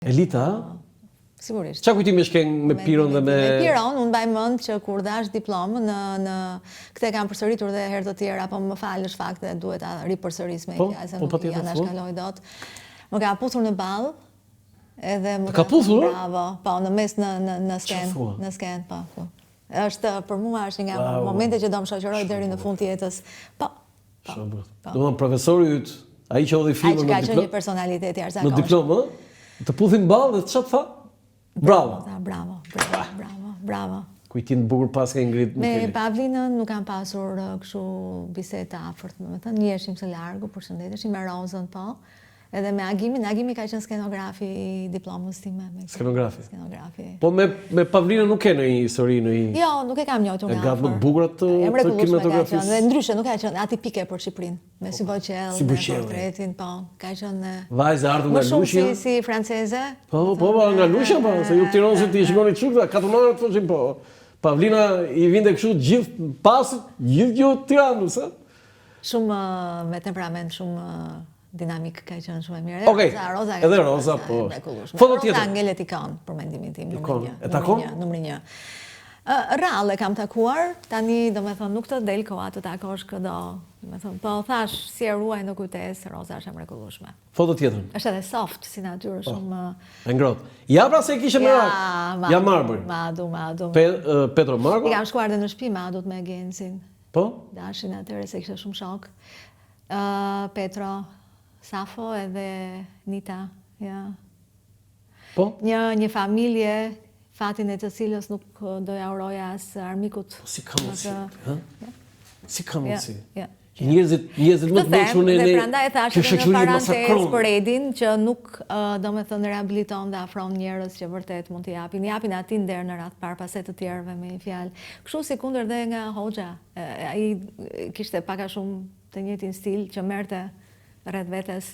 Elita? Sigurisht. Qa kujtime shken me Piron dhe me... Me Piron, unë baj mend që kur dash diplomë në këte kam përsëritur dhe herë të tjera, po më falësh fakt dhe duhet ta ripërsëris me fjalë se nuk ja na shkaloj dot. Më ka puthur në ball, edhe më ka puthur? Bravo, po në mes në sken, po. Është për mua është nga momente që do më shoqëroj deri në fund të jetës. Po. Domethënë profesori yt, ai që hodhi filmin në diplomë. Ai ka qenë një personalitet i jashtëzakonshëm. Në diplomë, të puthin ball dhe çfarë tha? Bravo. Kujtim të bukur pas ka Ingrid Mukeli. Me Pavlinën nuk kam pasur kështu bisedë të afërt, domethënë njiheshim së largu, përshëndeteshim me Rozën, po. Edhe me Agimi ka qenë skenografi i diplomës time. Skenografi. Skenografi. Po me Pavlinën nuk ke ndonjë histori në Jo, nuk e kam njohur nga afër. Gatë më të bukura të kinematografisë. Dhe ndryshe nuk ka qenë atipike për Shqipërinë. Me si Boqell, me portretin, po, ka qenë vajzë ardhur nga Lushja. Më shumë si franceze. Po, nga Lushja, po, se ju tironësit i shkoni çukta, katunarët thoshin po. Pavlina i vinte kështu gjithë pas, gjithë Tiranës, a? Shumë me temperament, shumë dinamik ka qenë shumë e mirë. Okej, edhe Roza, po. Foto tjetër. Roza ngelet ikon, për mendimin tim, numri 1. Rrallë e kam takuar, tani do me thënë nuk të del koha të takosh këdo. Po thash, si e ruaj në kujtesë, Roza është e mrekullueshme. Foto tjetër. Është edhe soft, si natyrë, shumë... E ngrohtë. Ja pra se kishe me rak. Ja Marbër. Madu. Petro Marko. I kam shkuar dhe në shtëpi Madut me Gensin. Po? Dashin atëre se kishe shumë shok. Petro, Safo edhe Nita, ja. Po? Një familje, fatin e të cilës nuk doja uroja as armikut. Si ka mundsi? Si ka mundsi? Ja. Njerëzit më të mençur në dhe prandaj thash edhe në parantezë për Edin që nuk domethënë rehabiliton dhe afron njerëz që vërtet mund t'i japin atij nder në radh par pas të tjerëve me një fjalë. Kështu si kundër dhe nga Hoxha, ai kishte pak a shumë të njëjtin stil që merrte rreth vetes.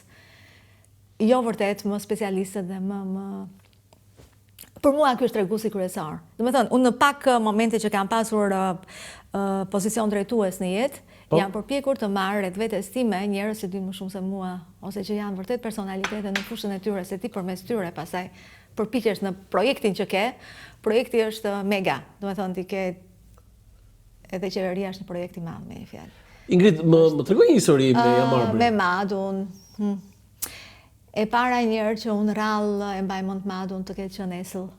Jo vërtet më specialistët dhe më për mua ky është treguesi kryesor. Domethënë, unë në pak momente që kam pasur pozicion drejtues në jetë, jam përpjekur të marr rreth vetes time njerëz që dinë më shumë se mua, ose që janë vërtet personalitete në fushën e tyre, se ti përmes tyre pastaj përpiqesh në projektin që ke. Projekti është mega. Domethënë ti ke edhe qeveria është një projekt i madh me një fjalë. Ingrid, më tregoj një histori me Jamarbre. Me Madun. E para njerë që unë rrallë e mbaj mend Madun të ketë qenë esëll.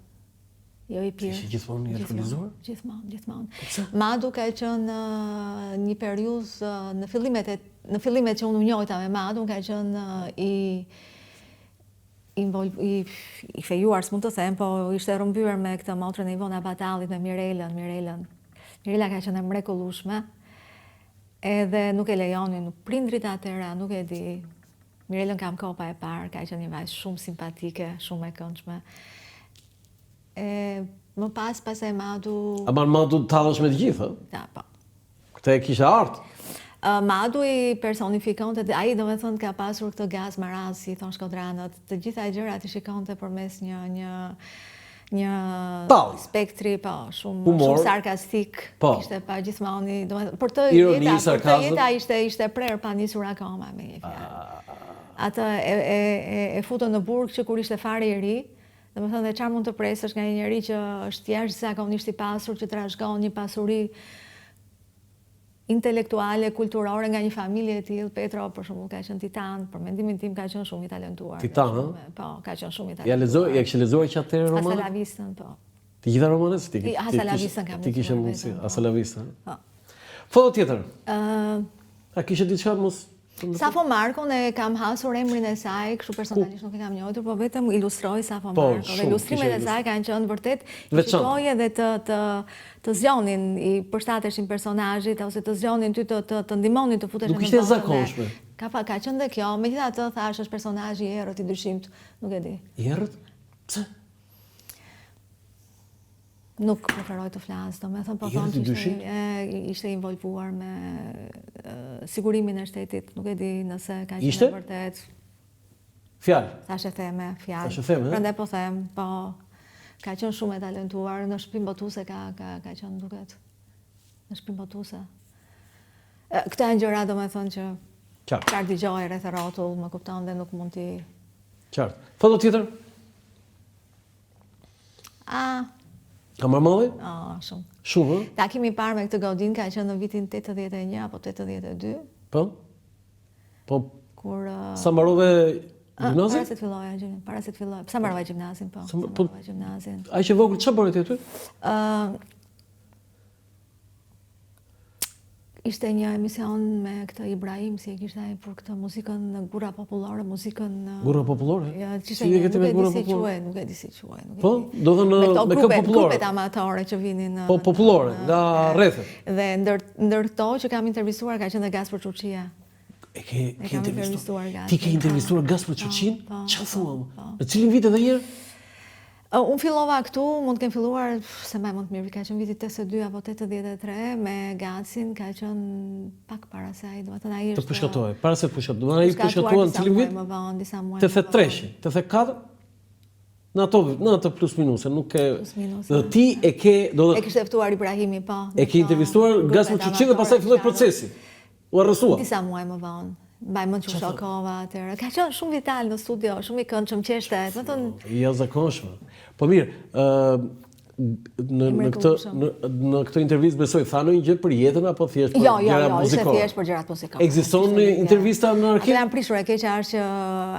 Jo i pirë. Ishe gjithmonë i alkoholizuar? Gjithmonë. Madu ka qenë një periudhë në fillimet që unë u njohta me Madun, ka qenë i fejuar, s'mund të them, po ishte rrëmbyer me këtë motrën e Ivona Batallit me Mirelën. Mirela ka qenë e mrekullueshme. Edhe nuk e lejonin, nuk prindrit atëra, nuk e di. Mirelën kam kopa e parë, ka qenë një vajzë shumë simpatike, shumë e këndshme. Më pas e Madu... Aman Madu tallesh me të gjithë, Da, po. Këte e kisha artë? Madu i personifikonte, ai domethënë ka pasur këtë gaz maraz, si thon shkodranët, të gjitha gjërat i shikonte përmes një spektri, po, shumë sarkastik, ishte pa gjithmonë, domethënë për të jeta ishte prerë pa nisur akoma me një fjalë. Atë e futën në burg që kur ishte fare i ri, domethënë dhe çfarë mund të presësh nga një njerëz që është jashtëzakonisht i pasur, që trashëgon një pasuri intelektuale, kulturore nga një familje e tillë. Petro për shembull ka qenë titan, për mendimin tim ka qenë shumë i talentuar. Titan, ha? Po, ka qenë shumë i talentuar. Ja kishe lexuar që atëherë roman? Hasalavistën, po. Të gjitha romanet ti? Hasalavistën kam lexuar. Ti kishe mundsi Hasalavistën? Po. Foto tjetër. A kishe diçka mos? Safo Markon e kam hasur emrin e saj, kështu personalisht nuk e kam njohur, po vetëm ilustroj Safo Markon. Dhe ilustrimet e saj kanë qenë vërtet shikoje dhe të zgjonin, i përshtateshin personazhit ose të zgjonin ty të ndihmonin të futesh në. Nuk ishte e zakonshme. Ka qenë dhe kjo, megjithatë thash është personazhi i errët i dyshimt, nuk e di. I errët? Pse? Nuk preferoj të flas, domethënë po thonë që ishte involvuar me sigurimin e shtetit, nuk e di nëse ka qenë vërtet. Fjalë. Thashë theme, fjalë. Thashë theme. Prandaj po them, po ka qenë shumë e talentuar, në shtëpinë botuese ka qenë duket. Në shtëpinë botuese. Këto janë gjëra domethënë që çfarë dëgjoj rreth rrotull, më kupton dhe nuk mund t'i. Qartë. Foto tjetër? Ka marrë malli? Shumë. Shumë, ë? Takimi I parë me këtë godin ka qenë në vitin 81 apo 82. Po? Po, kur sa mbarove gjimnazin? Para se të filloj. Sa mbarova gjimnazin, po. Sa po- mbarova gjimnazin. Ai që vogël çfarë bëre ti aty? Ishte një emision me këtë Ibrahim, si e kishte ai për këtë muzikën gura popullore, muzikën Gura popullore? Ja, Si e ke ti me gura popullore? Nuk e di si quhet. Po, do thënë me këngë popullore. Grupet amatore që vinin Po popullore, nga rrethet. Dhe ndër këto që kam intervistuar ka qenë dhe Gaspër Çuçia. E ke intervistuar Gaspër. Ti ke intervistuar Gaspër Çuçin? Po, Çfarë thua? Në cilin vit edhe herë? Unë fillova këtu, mund të kem filluar, se më mund të mirë, ka qenë viti 82 apo 83, me Gacin, ka qenë pak para se ai, domethënë ai është. Të përshkatoj, para se të përshkatoj. Ai përshkatuan në cilin vit? Më vonë, disa muaj. 83, 84? Në ato plus minus, nuk e. Dhe ti e ke, e kishte ftuar Ibrahimi, po. E ke intervistuar Gaspër Çuçin dhe pastaj filloi procesi. U arrestua. Disa muaj më vonë. Mbaj mend që shokova atëherë. Ka qenë shumë vital në studio, shumë I këndshëm qeshte, domethënë jashtëzakonshme. Po mirë, në këtë intervistë besoj thanë një gjë për jetën apo thjesht për gjëra muzikore? Jo, thjesht për gjërat muzikore. Ekziston intervista në arkiv? Janë prishur, e keqja është që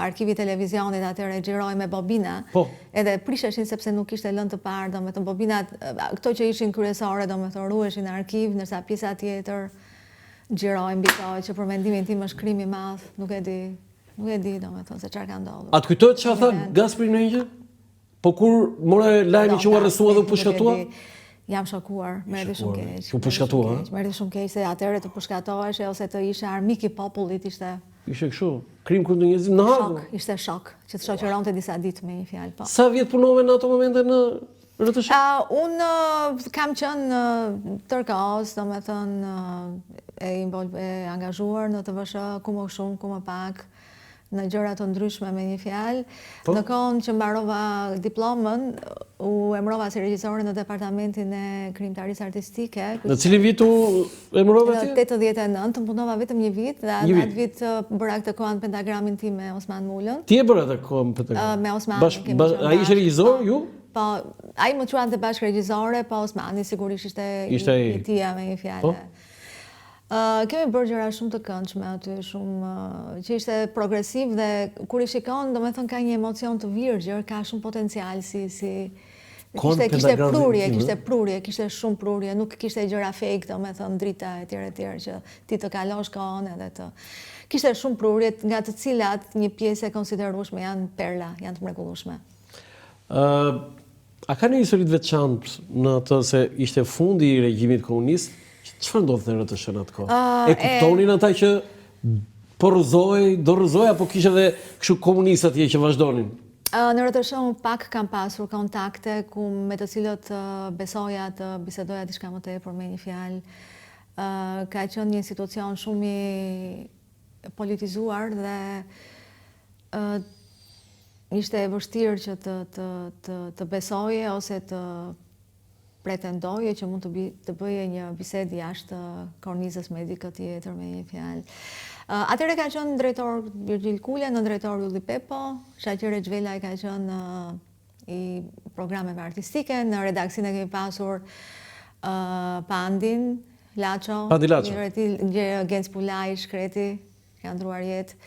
arkivi I televizionit atëherë xhiroi me bobina. Po. Edhe prisheshin sepse nuk kishte lënë të parë, domethënë bobinat, këto që ishin kryesore, domethënë ruheshin në arkiv, ndërsa pjesa tjetër xhiroi mbi to, që për mendimin tim është krim I madh, nuk e di domethënë se çfarë ka ndodhur. A të kujtohet çfarë tha Gasperi në një gjë? Po kur more lajmi që u arrestua dhe u përshkatua? Jam shokuar, më erdhi shumë keq. U përshkatua, ha? Më erdhi shumë keq se atëherë të përshkatohesh ose të ishe armik I popullit ishte kështu, krim kundër njerëzit në shok, ishte shok, që të shoqëronte disa ditë me një fjalë, po. Sa vjet punove në ato momente në RTS? Unë kam qenë tërkohës, domethënë e angazhuar në TVSH, ku më shumë, ku më pak, në gjëra të ndryshme me një fjalë. Në kohën që mbarova diplomën, u emërova si regjisore në departamentin e krijimtarisë artistike. Në cilin vit u emërova ti? Në 89, punova vetëm një vit dhe atë vit bëra këtë kohën pentagramin tim me Osman Mulën. Ti e bëra atë kohën pentagramin? Me Osmanin. Ai ishte regjisor, ju? Po, ai më quante bashkë regjisore, po Osmani sigurisht ishte I tia me një fjalë. Kemi bërë gjëra shumë të këndshme aty, shumë që ishte progresiv dhe kur I shikon, domethënë ka një emocion të virgjër, ka shumë potencial kishte prurje, kishte shumë prurje, nuk kishte gjëra fake, domethënë drita etj që ti të kalosh kohën edhe të. Kishte shumë prurje nga të cilat një pjesë e konsiderueshme janë perla, janë të mrekullueshme. A ka një histori të veçantë në atë se ishte fundi I regjimit komunist? Çfarë ndodhte në RTS në atë kohë? E kuptonin ata që do rrëzoj apo kishte edhe kështu komunistë atje që vazhdonin? Në RTS unë pak kam pasur kontakte me të cilët besoja të bisedoja diçka më tepër me një fjalë. Ka qenë një situacion shumë I politizuar dhe ishte e vështirë që të besoje ose të pretendoje që mund të bëje një bisedë jashtë kornizës medike tjetër me një fjalë. Atëherë ka qenë drejtor Virgjil Kule, në drejtor Ylli Pepo, Shaqire Xhvela ka qenë I programeve artistike, në redaksinë kemi pasur Pandin Laço, Genc Pulaj, Shkreti, ka ndruar jetë,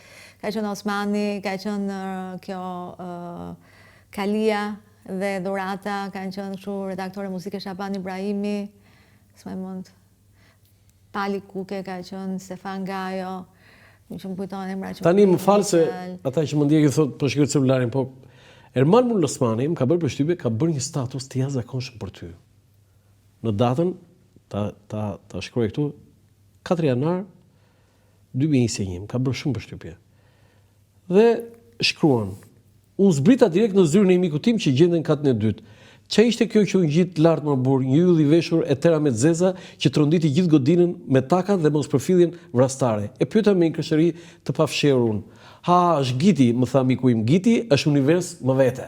ka qenë Osmani, ka qenë kjo Kalia, dhe Dhurata, kanë qenë kështu redaktore muzike Shaban Ibrahimi, s'më mund. Pali Kuke ka qenë, Stefan Gajo, që më kujton emra që. Tani më fal se ata që më ndjekë thotë po shikoj celularin, po Erman Mul Osmani më ka bërë përshtypje, ka bërë një status të jashtëzakonshëm për ty. Në datën ta shkruaj këtu 4 janar 2021, ka bërë shumë përshtypje. Dhe shkruan: unë zbrita direkt në zyrën e miku tim që gjenden katën e dytë. Qa ishte kjo që unë gjitë lartë më burë, një yll I veshur e tera me zeza që tronditi gjithë godinën me takat dhe mos përfilljen vrastare. E pyeta me një këshëri të pafshirur unë. Ha, është Giti, më tha miku im, Giti është univers më vete.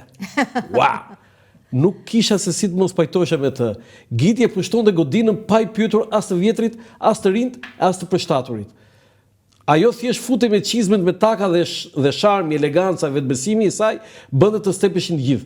Wow! Nuk kisha se si të mos pajtosha me të. Giti e pushtonte godinën pa I pyetur as të vjetrit, as të rinjt, as të përshtaturit. Ajo thjesht fute me çizmet me taka dhe sharmi, eleganca, vetbesimi I saj, bënte të stepeshin gjithë.